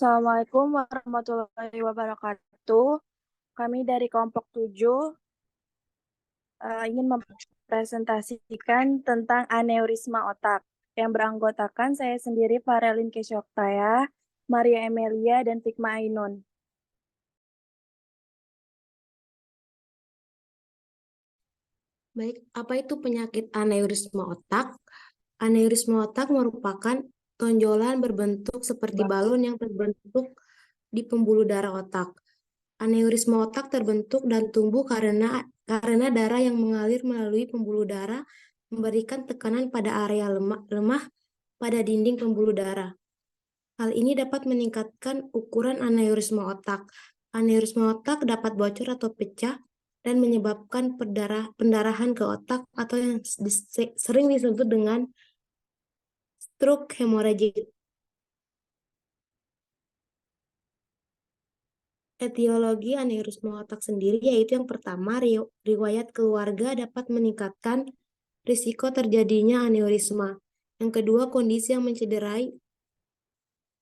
Assalamualaikum warahmatullahi wabarakatuh. Kami dari kelompok 7 ingin mempresentasikan tentang aneurisma otak yang beranggotakan saya sendiri, Farelin Kesyoktaya, Maria Emelia, dan Fikma Ainun. Baik, apa itu penyakit aneurisma otak? Aneurisma otak merupakan tonjolan berbentuk seperti balon yang terbentuk di pembuluh darah otak. Aneurisma otak terbentuk dan tumbuh karena darah yang mengalir melalui pembuluh darah memberikan tekanan pada area lemah pada dinding pembuluh darah. Hal ini dapat meningkatkan ukuran aneurisma otak. Aneurisma otak dapat bocor atau pecah dan menyebabkan pendarahan ke otak atau yang sering disebut dengan stroke hemorragik. Etiologi aneurisma otak sendiri yaitu yang pertama, riwayat keluarga dapat meningkatkan risiko terjadinya aneurisma. Yang kedua, kondisi yang mencederai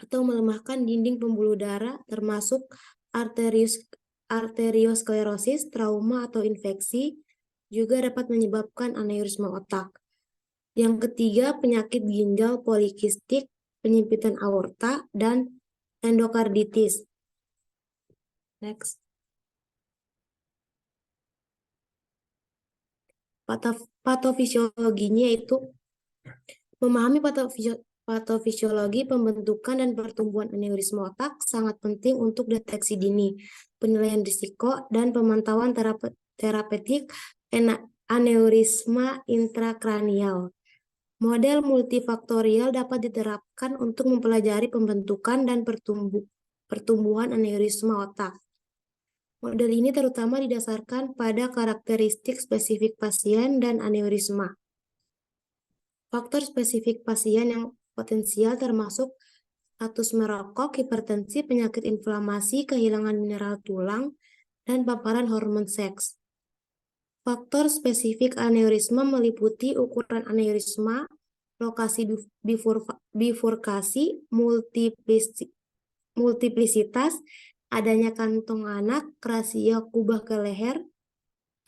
atau melemahkan dinding pembuluh darah termasuk arteriosklerosis, trauma atau infeksi juga dapat menyebabkan aneurisma otak. Yang ketiga, penyakit ginjal polikistik, penyempitan aorta, dan endokarditis. Next. Patofisiologinya itu memahami patofisiologi pembentukan dan pertumbuhan aneurisma otak sangat penting untuk deteksi dini, penilaian risiko, dan pemantauan terapeutik aneurisma intrakranial. Model multifaktorial dapat diterapkan untuk mempelajari pembentukan dan pertumbuhan aneurisma otak. Model ini terutama didasarkan pada karakteristik spesifik pasien dan aneurisma. Faktor spesifik pasien yang potensial termasuk status merokok, hipertensi, penyakit inflamasi, kehilangan mineral tulang, dan paparan hormon seks. Faktor spesifik aneurisma meliputi ukuran aneurisma, lokasi bifurkasi, multiplisitas, adanya kantong anak, rasio kubah ke leher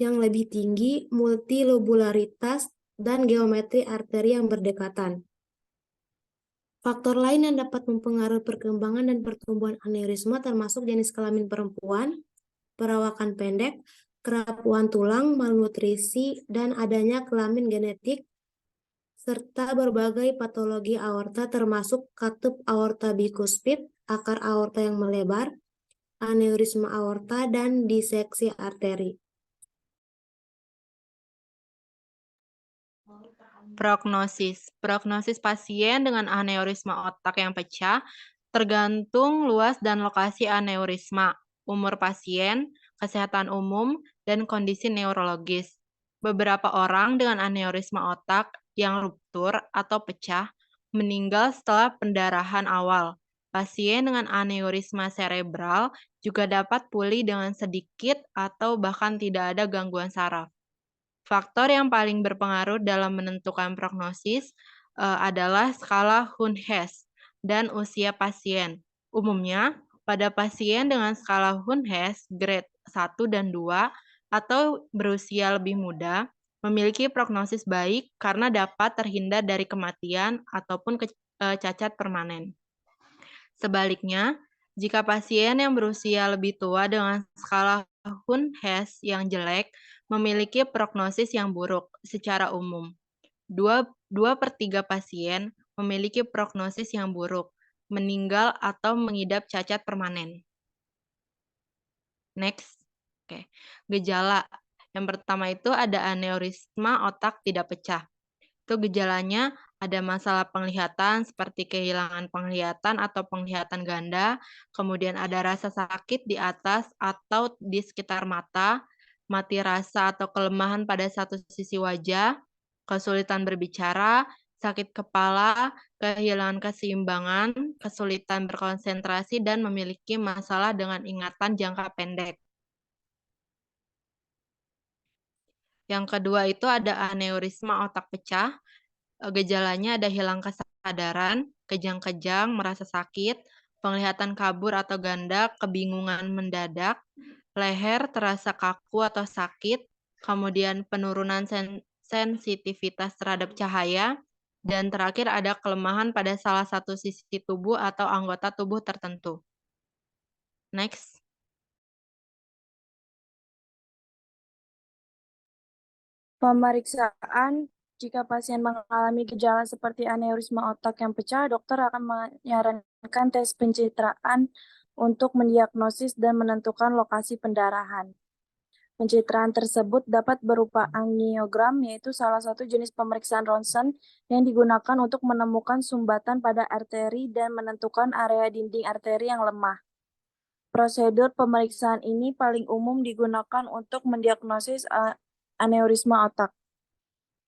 yang lebih tinggi, multilobularitas, dan geometri arteri yang berdekatan. Faktor lain yang dapat mempengaruhi perkembangan dan pertumbuhan aneurisma termasuk jenis kelamin perempuan, perawakan pendek, kerapuhan tulang, malnutrisi, dan adanya kelamin genetik, serta berbagai patologi aorta termasuk katup aorta bikuspid, akar aorta yang melebar, aneurisma aorta, dan diseksi arteri. Prognosis pasien dengan aneurisma otak yang pecah tergantung luas dan lokasi aneurisma, umur pasien, kesehatan umum, dan kondisi neurologis. Beberapa orang dengan aneurisma otak yang ruptur atau pecah meninggal setelah pendarahan awal. Pasien dengan aneurisma cerebral juga dapat pulih dengan sedikit atau bahkan tidak ada gangguan saraf. Faktor yang paling berpengaruh dalam menentukan prognosis adalah skala Hun-Hess dan usia pasien. Umumnya, pada pasien dengan skala Hun-Hess grade 1 dan 2 atau berusia lebih muda, memiliki prognosis baik karena dapat terhindar dari kematian ataupun cacat permanen. Sebaliknya, jika pasien yang berusia lebih tua dengan skala Hun-Hess yang jelek memiliki prognosis yang buruk secara umum. 2/3 pasien memiliki prognosis yang buruk, meninggal atau mengidap cacat permanen. Next. Oke. Gejala. Yang pertama itu ada aneurisma otak tidak pecah. Itu gejalanya ada masalah penglihatan seperti kehilangan penglihatan atau penglihatan ganda, kemudian ada rasa sakit di atas atau di sekitar mata, mati rasa atau kelemahan pada satu sisi wajah, kesulitan berbicara, sakit kepala, kehilangan keseimbangan, kesulitan berkonsentrasi, dan memiliki masalah dengan ingatan jangka pendek. Yang kedua itu ada aneurisma otak pecah. Gejalanya ada hilang kesadaran, kejang-kejang, merasa sakit, penglihatan kabur atau ganda, kebingungan mendadak, leher terasa kaku atau sakit, kemudian penurunan sensitivitas terhadap cahaya, dan terakhir ada kelemahan pada salah satu sisi tubuh atau anggota tubuh tertentu. Next. Pemeriksaan, jika pasien mengalami gejala seperti aneurisma otak yang pecah, dokter akan menyarankan tes pencitraan untuk mendiagnosis dan menentukan lokasi pendarahan. Pencitraan tersebut dapat berupa angiogram, yaitu salah satu jenis pemeriksaan ronsen yang digunakan untuk menemukan sumbatan pada arteri dan menentukan area dinding arteri yang lemah. Prosedur pemeriksaan ini paling umum digunakan untuk mendiagnosis aneurisma otak.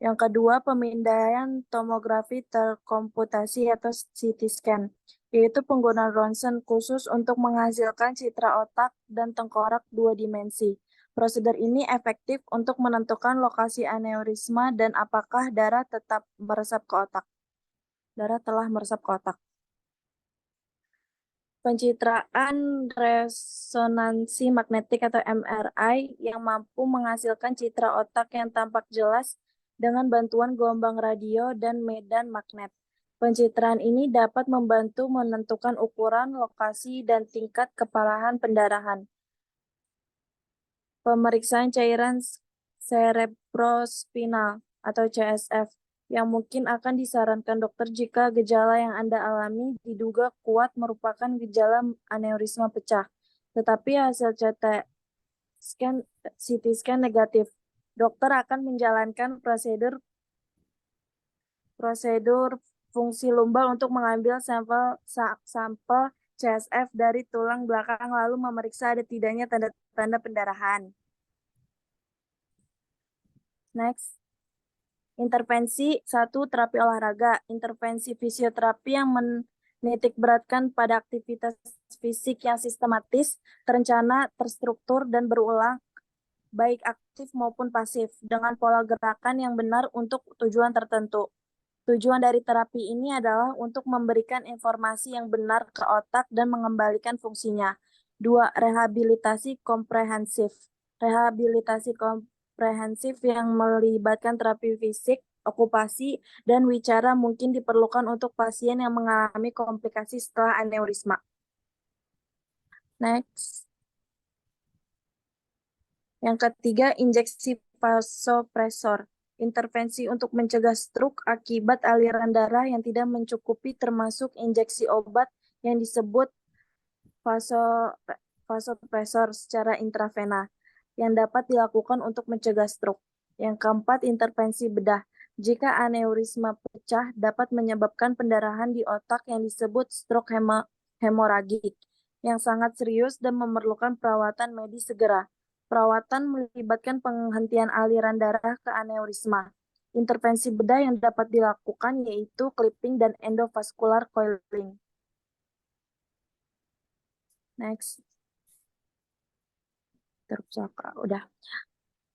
Yang kedua, pemindaian tomografi terkomputasi atau CT scan, yaitu penggunaan ronsen khusus untuk menghasilkan citra otak dan tengkorak dua dimensi. Prosedur ini efektif untuk menentukan lokasi aneurisma dan apakah darah tetap meresap ke otak. Darah telah meresap ke otak. Pencitraan resonansi magnetik atau MRI yang mampu menghasilkan citra otak yang tampak jelas dengan bantuan gelombang radio dan medan magnet. Pencitraan ini dapat membantu menentukan ukuran, lokasi, dan tingkat keparahan pendarahan. Pemeriksaan cairan cerebrospinal atau CSF yang mungkin akan disarankan dokter jika gejala yang Anda alami diduga kuat merupakan gejala aneurisma pecah, tetapi hasil CT scan negatif. Dokter akan menjalankan prosedur fungsi lumbal untuk mengambil sampel CSF dari tulang belakang lalu memeriksa ada tidaknya tanda-tanda pendarahan. Next. Intervensi 1. Terapi olahraga. Intervensi fisioterapi yang menitik beratkan pada aktivitas fisik yang sistematis, terencana, terstruktur, dan berulang, baik aktif maupun pasif, dengan pola gerakan yang benar untuk tujuan tertentu. Tujuan dari terapi ini adalah untuk memberikan informasi yang benar ke otak dan mengembalikan fungsinya. 2. Rehabilitasi komprehensif. Rehabilitasi komprehensif yang melibatkan terapi fisik, okupasi, dan wicara mungkin diperlukan untuk pasien yang mengalami komplikasi setelah aneurisma. Next. Yang ketiga, injeksi vasopresor. Intervensi untuk mencegah stroke akibat aliran darah yang tidak mencukupi termasuk injeksi obat yang disebut vasopresor secara intravena yang dapat dilakukan untuk mencegah stroke. Yang keempat, intervensi bedah. Jika aneurisma pecah dapat menyebabkan pendarahan di otak yang disebut stroke hemoragik yang sangat serius dan memerlukan perawatan medis segera. Perawatan melibatkan penghentian aliran darah ke aneurisma. Intervensi bedah yang dapat dilakukan yaitu clipping dan endovascular coiling. Next. Terpusaka, udah.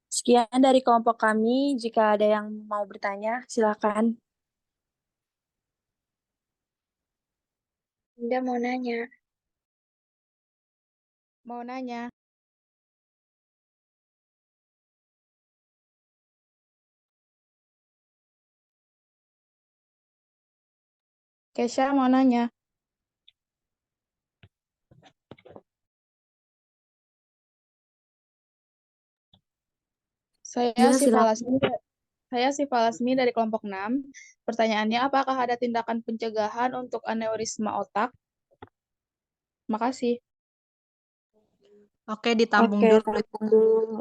Sekian dari kelompok kami. Jika ada yang mau bertanya, silakan. Indah mau nanya. Mau nanya. Kesha mau nanya. Ya, silakan. Saya Siva Lasmi dari kelompok 6. Pertanyaannya, apakah ada tindakan pencegahan untuk aneurisma otak? Makasih. Oke, ditampung Oke, dulu. tampung dulu.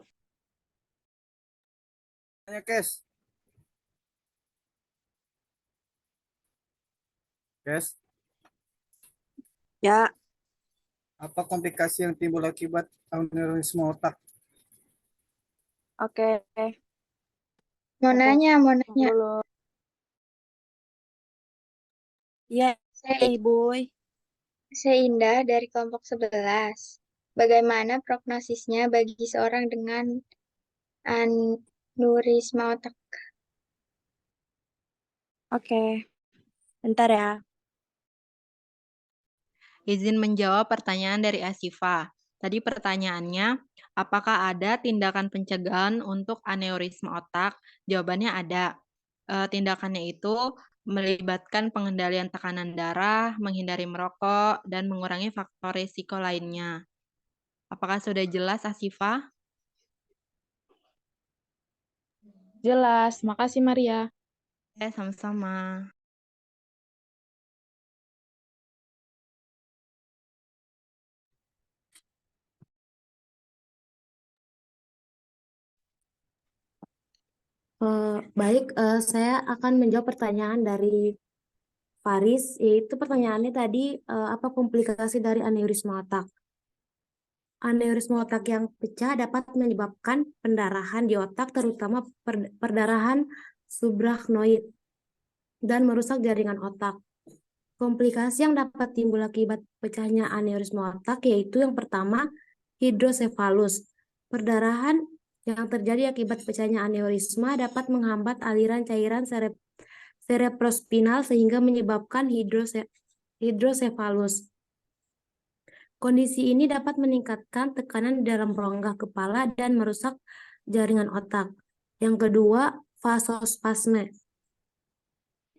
Tanya, Kes. Kes, Ya, apa komplikasi yang timbul akibat aneurisma otak? oke. Mau nanya. Dulu. Iya, Ibu. Saya Indah dari kelompok 11. Bagaimana prognosisnya bagi seorang dengan aneurisma otak? Oke. Bentar ya. Izin menjawab pertanyaan dari Asifa. Tadi pertanyaannya, apakah ada tindakan pencegahan untuk aneurisma otak? Jawabannya ada. Tindakannya itu melibatkan pengendalian tekanan darah, menghindari merokok, dan mengurangi faktor risiko lainnya. Apakah sudah jelas, Asifa? Jelas, makasih Maria. Sama-sama. Baik, saya akan menjawab pertanyaan dari Faris, yaitu pertanyaannya tadi, apa komplikasi dari aneurisma otak? Aneurisma otak yang pecah dapat menyebabkan pendarahan di otak, terutama perdarahan subarachnoid, dan merusak jaringan otak. Komplikasi yang dapat timbul akibat pecahnya aneurisma otak yaitu yang pertama, hidrosefalus. Perdarahan yang terjadi akibat pecahnya aneurisma dapat menghambat aliran cairan cerebrospinal sehingga menyebabkan hidrosefalus. Kondisi ini dapat meningkatkan tekanan di dalam rongga kepala dan merusak jaringan otak. Yang kedua, vasospasme.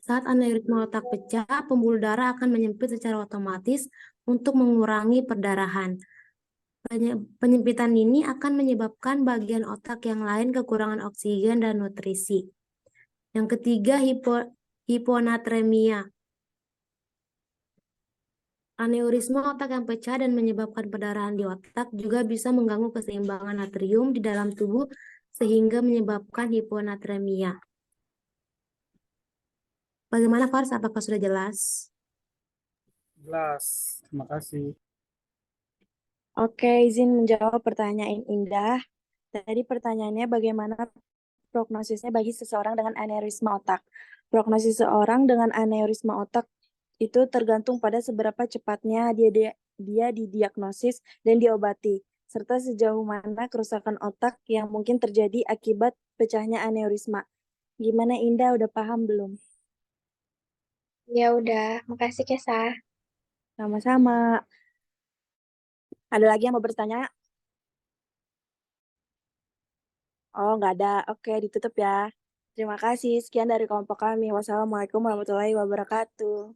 Saat aneurisma otak pecah, pembuluh darah akan menyempit secara otomatis untuk mengurangi perdarahan. Penyempitan ini akan menyebabkan bagian otak yang lain kekurangan oksigen dan nutrisi. Yang ketiga, hiponatremia. Aneurisma otak yang pecah dan menyebabkan perdarahan di otak juga bisa mengganggu keseimbangan natrium di dalam tubuh sehingga menyebabkan hiponatremia. Bagaimana, Fars? Apakah sudah jelas? Jelas. Terima kasih. Oke, izin menjawab pertanyaan Indah. Tadi pertanyaannya bagaimana prognosisnya bagi seseorang dengan aneurisma otak. Prognosis seseorang dengan aneurisma otak itu tergantung pada seberapa cepatnya dia didiagnosis dan diobati, serta sejauh mana kerusakan otak yang mungkin terjadi akibat pecahnya aneurisma. Gimana Indah, udah paham belum? Ya udah, makasih Kesa. Sama-sama. Ada lagi yang mau bertanya? Oh, nggak ada. Oke, ditutup ya. Terima kasih. Sekian dari kelompok kami. Wassalamualaikum warahmatullahi wabarakatuh.